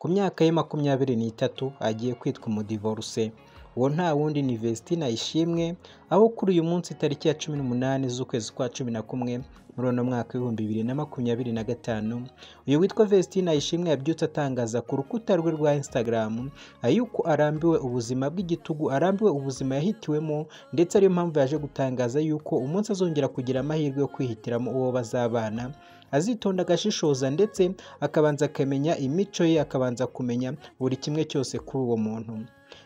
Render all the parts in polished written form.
ku myaka ye 23 agiye kwitwa umudivorce. Uwo nta wundi ni Vestine Ishimwe, aho kuri uyu munsi tariki ya 18 z'ukwezi kwa 11 muri uno mwaka w'2025 uyu witwa Vestine Ishimwe yabyutse atangaza ku rukuta rwe rwa Instagram yuko arambiwe ubuzima bw'igitugu, arambiwe ubuzima yahitiwemo, ndetse ariyo mpamvu yaje gutangaza yuko umunsi azongera kugira amahirwe yo kwihitiramo uwo bazabana azitonda agashishoza, ndetse akabanza akamenya imico ye, akabanza kumenya buri kimwe cyose kuri uwo muntu.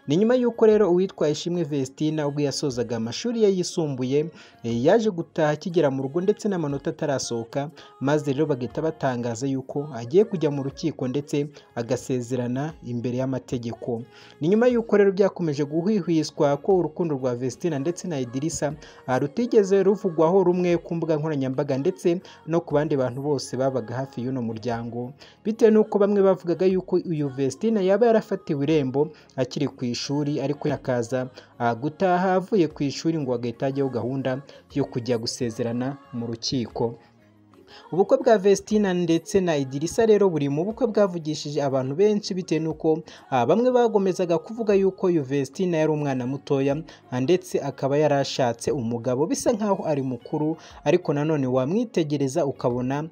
Ni nyuma y'uko rero uwitwa Ishimwe Vestine ubwo yasozaga amashuri ye yisumbuye yaje gutaha akigera mu rugo ndetse n'amanota atarasohoka, maze rero bagahita batangaza yuko agiye kujya mu rukiko ndetse agasezerana imbere y'amategeko. Ni nyuma y'uko rero byakomeje guhwihwiswa ko urukundo rwa Vestine ndetse na Idirisa rutigeze ruvugwaho rumwe ku mbuga nkoranyambaga ndetse no ku bandi bantu bose babaga hafi y'uno muryango, bitewe n'uko bamwe bavugaga yuko uyu Vestine yaba yarafatiwe irembo akiri ku ishuri, ariko akaza gutaha avuye ku ishuri ngo agahita ajyaho gahunda yo kujya gusezerana mu rukiko. Ubukwe bwa Vestine ndetse na Idirisa rero buri mu bukwe bwavugishije abantu benshi, bitewe n'uko bamwe bagomezaga kuvuga yuko uyu Vestine yari umwana mutoya ndetse akaba yarashatse umugabo bisa nkaho ari mukuru, ariko nanone wamwitegereza ukabona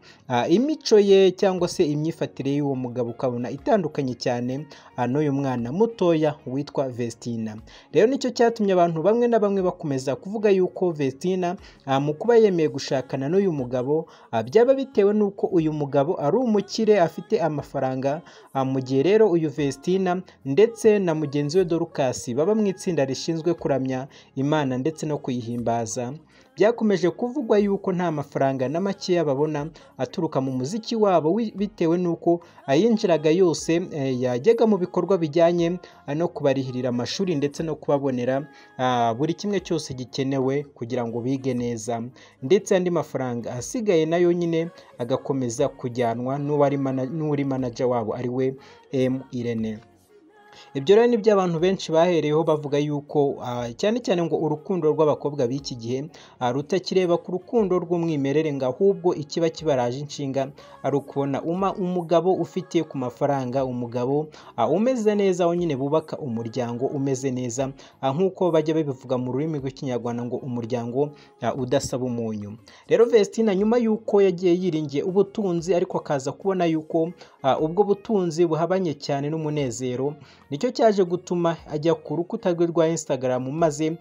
imico ye cyangwa se imyifatire y'uwo mugabo ukabona itandukanye cyane n'uyu mwana mutoya witwa Vestine. Rero nicyo cyatumye abantu bamwe na bamwe bakomeza kuvuga yuko Vestine mu kuba yemeye gushakana n'uyu mugabo byaba bitewe n'uko uyu mugabo ari umukire, afite amafaranga, mu gihe rero uyu Vestine ndetse na mugenzi we Dorcas baba mu itsinda rishinzwe kuramya Imana ndetse no kuyihimbaza. Byakomeje kuvugwa yuko nta mafaranga na makeya babona aturuka mu muziki wabo, bitewe n'uko ayinjiraga yose yajyaga mu bikorwa bijyanye no kubarihirira amashuri ndetse no kubabonera buri kimwe cyose gikenewe kugira ngo bige neza, ndetse andi mafaranga asigaye nayo nyine agakomeza kujyanwa n'uwari manager wabo ari we M Irene. Ibyo rero nibyo abantu benshi bahereyeho bavuga yuko cyane cyane ngo urukundo rw'abakobwa b'iki gihe rutakireba ku rukundo rw'umwimerere, ngo ahubwo ikiba kibaraje inshinga ari ukubona umugabo ufitiye ku mafaranga, umugabo umeze neza, aho nyine bubaka umuryango umeze neza, nk'uko bajya babivuga mu rurimi rw'ikinyarwanda ngo umuryango udasaba umunyu. Rero Vestine nyuma y'uko yagiye yiringiye ubutunzi, ariko akaza kubona yuko ubwo butunzi buhabanye cyane n'umunezero, nicyo cyaje gutuma ajya ku rukuta rwe rwa Instagram maze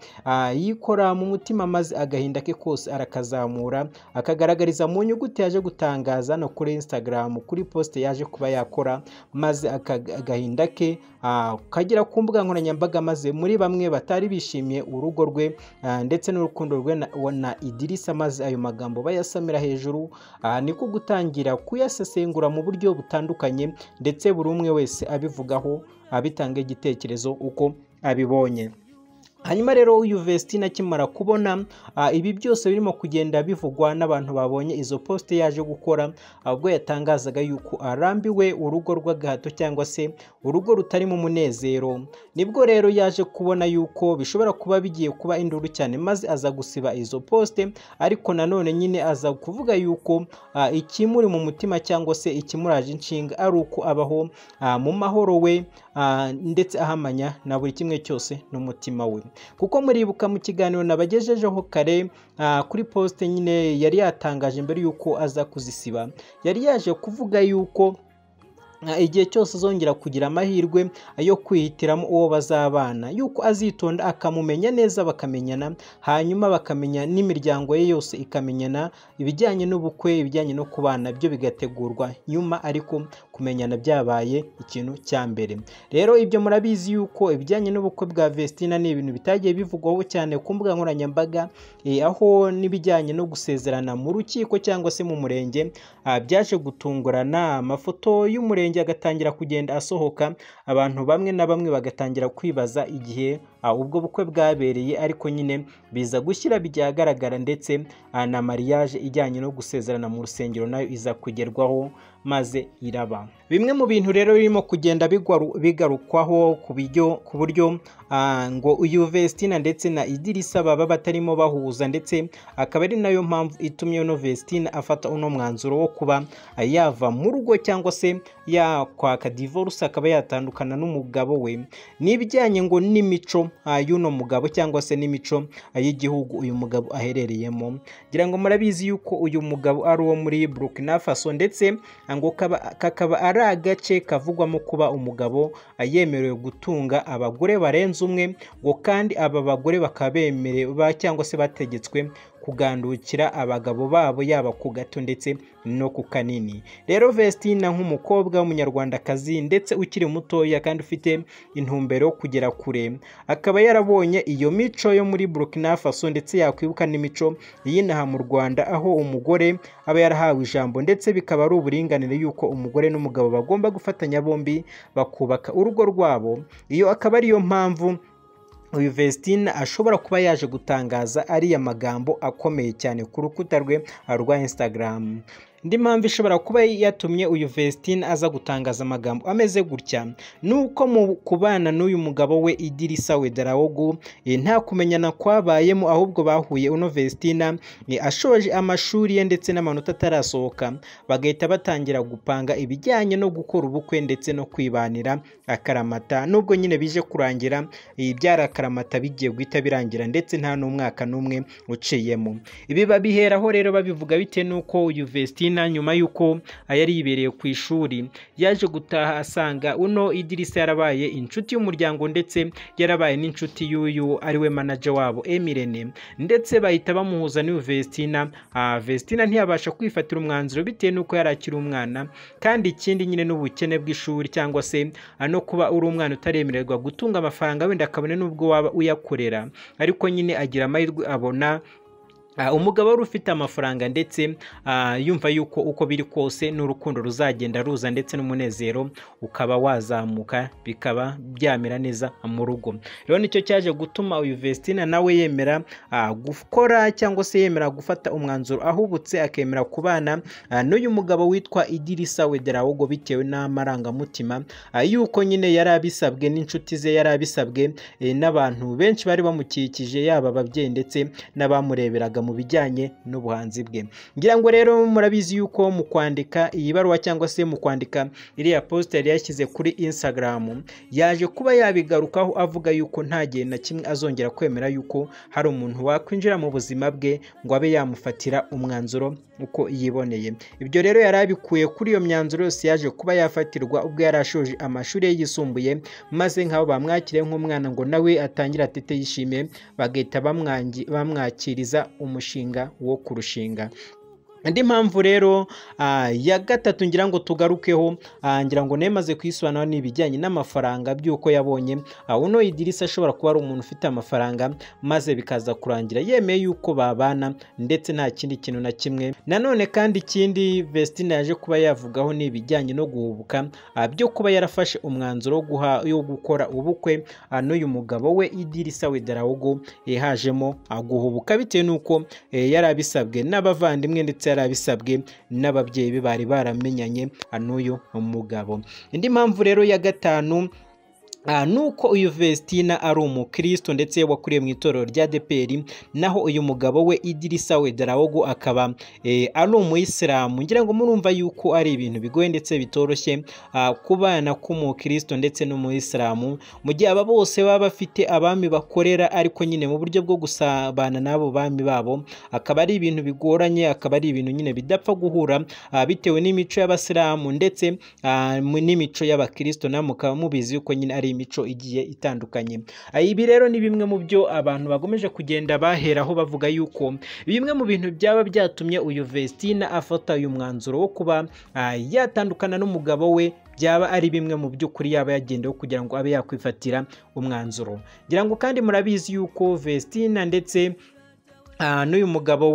yikora mu mutima, maze agahinda ke kose arakazamura akagaragariza mu nyuguti yaje gutangaza no kuri Instagram kuri post yaje kuba yakora, maze agahinda ke kagera ku mbuga nkoranyambaga, maze muri bamwe batari bishimiye urugo rwe ndetse n'urukundo rwe na Idirisa, maze ayo magambo bayasamira hejuru, niko gutangira kuyasesengura mu buryo butandukanye, ndetse buri umwe wese abivugaho abitanga igitekerezo uko abibonye. Hanyuma rero uyu Vestine akimara kubona ibi byose birimo kugenda bivugwa n'abantu babonye izo post yaje gukora, ubwo yatangazaga yuko arambiwe urugo rw'agahato cyangwa se urugo rutari mu munezero, nibwo rero yaje kubona yuko bishobora kuba bigiye kuba induru cyane, maze aza gusiba izo post, ariko nanone nyine aza kuvuga yuko ikimuri mu mutima cyangwa se ikimuraje inshinga ari uko abaho mu mahoro we ndetse ahamanya na buri kimwe cyose n'umutima we. Kuko muribuka mu kiganiro nabagejejeho kare kuri post nyine yari yatangaje mbere yuko aza kuzisiba, yari yaje kuvuga yuko igihe cyose azongera kugira amahirwe yo kwihitiramo uwo bazabana, yuko azitonda akamumenya neza, bakamenyana, hanyuma bakamenya n'imiryango ye yose ikamenyana, ibijyanye n'ubukwe, ibijyanye no kubana byo bigategurwa nyuma, ariko kumenyana byabaye ikintu cya mbere. Rero ibyo murabizi yuko ibijyanye n'ubukwe bwa Vestine ni ibintu bitagiye bivugwaho cyane ku mbuga nkoranyambaga, aho n'ibijyanye no gusezerana mu rukiko cyangwa se mu murenge byaje gutungurana, amafoto y'umurenge agatangira kugenda asohoka, abantu bamwe na bamwe bagatangira kwibaza igihe ubwo bukwe bwabereye, ariko nyine biza gushyira byagaragara, ndetse na mariage ijyanye no gusezerana mu rusengero nayo iza kugerwaho, maze iraba. Bimwe mu bintu rero birimo kugenda bigarukwaho ku buryo ngo uyu Vestina ndetse na Idirisa baba batarimo bahuza, ndetse akaba ari nayo mpamvu itumye uno Vestina afata uno mwanzuro wo kuba yava mu rugo cyangwa se yakwaka divorce akaba yatandukana n'umugabo we. N'ibijyanye ngo n'imico y'uno mugabo cyangwa se n'imico y'igihugu uyu mugabo aherereyemo. Ngira ngo murabizi yuko uyu mugabo ari uwo muri Burkina Faso, ndetse ngo kakaba ari agace kavugwamo kuba umugabo yemerewe gutunga abagore barenze umwe, ngo kandi aba bagore bakaba bemerewe cyangwa se bategetswe kugandukira abagabo babo yaba ku gato ndetse no ku kanini. Rero Vestina nk'umukobwa w'umunyarwandakazi ndetse ukiri mutoya kandi ufite intumbero kugera kure, akaba yarabonye iyo mico yo muri Burkina Faso ndetse yakwibuka n'imico y'inaha mu Rwanda, aho umugore aba yarahawe ijambo ndetse bikaba ari uburinganire yuko umugore n'umugabo bagomba gufatanya bombi bakubaka urugo rwabo. Iyo akaba ariyo mpamvu uyu Vestina ashobora kuba yaje gutangaza ariya magambo akomeye cyane ku rukuta rwe rwa Instagram. Indi mpamvu ishobora kuba yatumye uyu Vestina aza gutangaza amagambo ameze gutya, nuko mu kubana n'uyu mugabo we Idirisa Ouedraogo nta kumenyana kwabayemo, ahubwo bahuye uno Vestina ashoje amashuri ye ndetse n'amanota atarasohoka, bagahita batangira gupanga ibijyanye no gukora ubukwe ndetse no kwibanira akaramata. Nubwo nyine bije kurangira ibyara akaramata bigiye guhita birangira ndetse nta n'umwaka n'umwe uciyemo. Ibi babiheraho rero babivuga bite nuko uyu Vestina nyuma yuko yari yibereye ku ishuri yaje gutaha asanga uno Idirisa yarabaye inshuti y'umuryango ndetse yarabaye n'inshuti y'uyu ariwe manager wabo Emirene, ndetse bahita bamuhuza n'uyu Vestina. Vestina ntiyabasha kwifatira umwanzuro bitewe nuko yari akiri umwana, kandi ikindi nyine n'ubukene bw'ishuri cyangwa se no kuba uri umwana utaremererwa gutunga amafaranga wenda akabone n'ubwo waba uyakorera, ariko nyine agira amahirwe abona umugabo wari ufite amafaranga ndetse yumva yuko uko biri kose n'urukundo ruzagenda ruza ndetse n'umunezero ukaba wazamuka bikaba byamera neza mu rugo. Rero nicyo cyaje gutuma uyu Vestina nawe yemera gukora cyangwa se yemera gufata umwanzuro ahubutse, akemera kubana n'uyu mugabo witwa Idirisa Ouedraogo bitewe n'amarangamutima yuko nyine yari abisabwe n'inshuti ze, yari abisabwe n'abantu benshi bari bamukikije, yaba ababyeyi ndetse n'abamureberaga mu bijyanye n'ubuhanzi bwe. Ngira ngo rero murabizi yuko mu kwandika iyi baruwa cyangwa se mu kwandika iriya post yari yashyize kuri Instagram, yaje kuba yabigarukaho avuga yuko nta gihe na kimwe azongera kwemera yuko hari umuntu wakwinjira mu buzima bwe ngo abe yamufatira umwanzuro uko yiboneye. Ibyo rero yari abikuye kuri iyo myanzuro yose yaje kuba yafatirwa ubwo yari ashoje amashuri ye yisumbuye, maze nk'abo bamwakiriye nk'umwana ngo nawe atangira atete yishimiye, bagahita bamwakiriza umushinga wo kurushinga. Indi mpamvu rero ya gatatu ngira ngo tugarukeho, ngira ngo nemaze kwisobanura n'ibijyanye n'amafaranga by'uko yabonye uno Idirisa ashobora kuba ari umuntu ufite amafaranga, maze bikaza kurangira yemeye yuko babana ndetse nta kindi kintu na kimwe. Nanone kandi ikindi Vestina yaje kuba yavugaho n'ibijyanye no guhubuka byo kuba yarafashe umwanzuro yo gukora ubukwe n'uyu mugabo we Idirisa Ouedraogo, hajemo guhubuka bitewe nuko yari abisabwe n'abavandimwe ndetse yarabisabwe n'ababyeyi be bari baramenyanye n'uyu mugabo. Indi mpamvu rero ya gatanu nuko uyu Vestina ari umukristo ndetse wakuriye mu itorero rya ADEPR, naho uyu mugabo we Idirisa Ouedraogo akaba ari umuyisilamu. Ngira ngo murumva yuko ari ibintu bigoye ndetse bitoroshye kubana k'umukristo ndetse n'umuyisilamu, mu gihe aba bose baba bafite abami bakorera, ariko nyine mu buryo bwo gusabana n'abo bami babo akaba ari ibintu bigoranye, akaba ari ibintu nyine bidapfa guhura bitewe n'imico y'abasilamu ndetse n'imico y'abakristo, namwe mukaba mubizi yuko nyine ari imico igiye itandukanye. Ibi rero ni bimwe mu byo abantu bagomeje kugenda baheraho bavuga yuko bimwe mu bintu byaba byatumye uyu Vestina afata uyu mwanzuro wo kuba yatandukana n'umugabo we, byaba ari bimwe mu by'ukuri yaba yagendeho kugira ngo abe yakwifatira umwanzuro. Ngira ngo kandi murabizi yuko Vestina ndetse n'uyu mugabo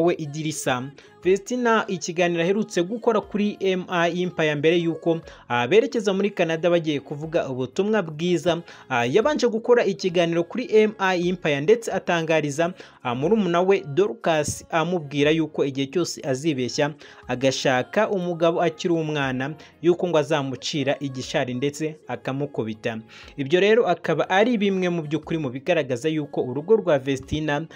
we Idirisa Vestina ikiganiro aherutse gukora kuri MI Empire mbere yuko berekeza muri Canada bagiye kuvuga ubutumwa bwiza, yabanje gukora ikiganiro kuri MI Empire ndetse atangariza murumuna we Dorcas amubwira yuko igihe cyose azibeshya agashaka umugabo akiri umwana yuko ngo azamucira igishari ndetse akamukubita. Ibyo rero akaba ari bimwe mu by'ukuri mu bigaragaza yuko urugo rwa Vestina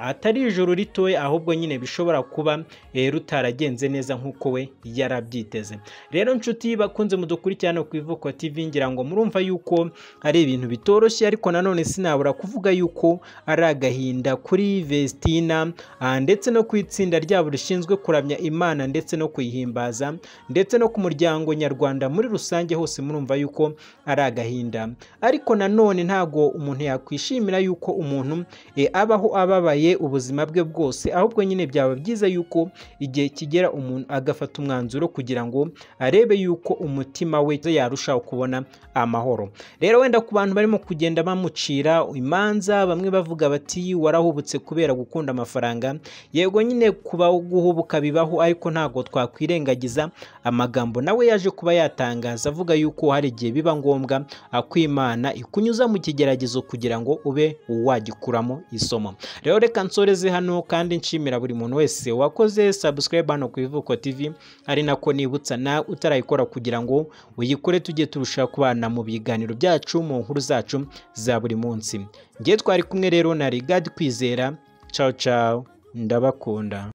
atari ijuru ritoya, ahubwo nyine bishobora kuba rutaragenze neza nk'uko we yarabyiteze. Rero nshuti bakunze mudukurikirana ku Ivuko TV, ngira ngo murumva yuko ari ibintu bitoroshye, ariko nanone sinabura kuvuga yuko ari agahinda kuri Vestina ndetse no ku itsinda ryabo rishinzwe kuramya Imana ndetse no kuyihimbaza ndetse no ku muryango nyarwanda muri rusange hose, murumva yuko ari agahinda. Ariko nanone ntago umuntu yakwishimira yuko umuntu abaho ababaye ubuzima bwe bwose, ahubwo nyine byaba byiza yuko igihe kigera umuntu agafata umwanzuro kugira ngo arebe yuko umutima we yarushaho kubona amahoro. Rero wenda ku bantu barimo kugenda bamucira imanza, bamwe bavuga bati warahubutse kubera gukunda amafaranga, yego nyine kuba guhubuka bibaho, ariko ntago twakwirengagiza amagambo nawe yaje kuba yatangaza avuga yuko hari igihe biba ngombwa Imana ikunyuza mu kigeragezo kugira ngo ube wagikuramo isomo. Rero reka nsoreze hano kandi nshimira buri muntu wese wakoze subscribe hano ku Ivuko TV, ari nako nibutsa na utarayikora kugira ngo uyikore tujye turushaho kubana mu biganiro byacu mu nkuru zacu za buri munsi. Ngiye twari kumwe rero na Rigard Kwizera. Ciao ciao, ndabakunda.